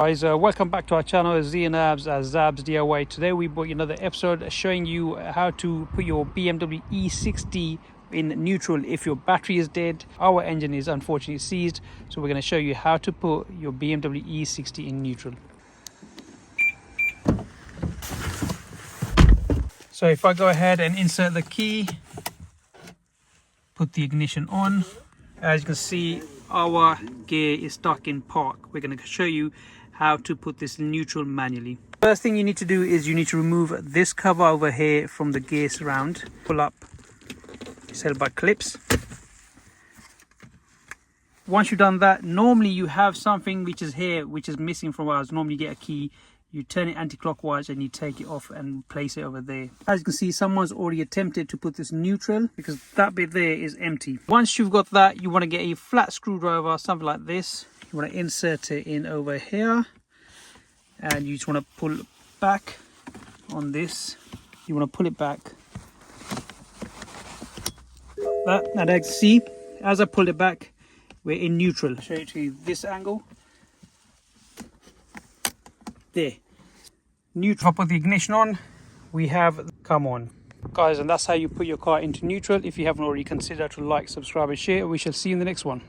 Guys, welcome back to our channel, Z and Abs as Zabs DIY. Today we brought you another episode showing you how to put your BMW E60 in neutral if your battery is dead. Our engine is unfortunately seized, so we're going to show you how to put your BMW E60 in neutral. So if I go ahead and insert the key, put the ignition on, as you can see our gear is stuck in park. We're going to show you how to put this in neutral manually. First thing you need to do is you need to remove this cover over here from the gear surround. Pull up it's held by clips. Once you've done that, normally you have something which is here which is missing from ours. Normally you get a key, you turn it anti-clockwise and you take it off and place it over there. As you can see, someone's already attempted to put this neutral because that bit there is empty. Once you've got that, you want to get a flat screwdriver, something like this. You want to insert it in over here and you just want to pull it back on this. You want to pull it back like that. And as you can see, as I pulled it back, we're in neutral. I'll show you to this angle. There, neutral. Put the ignition on, we have come on, guys, and that's how you put your car into neutral. If you haven't already, consider to like, subscribe and share. We shall see you in the next one.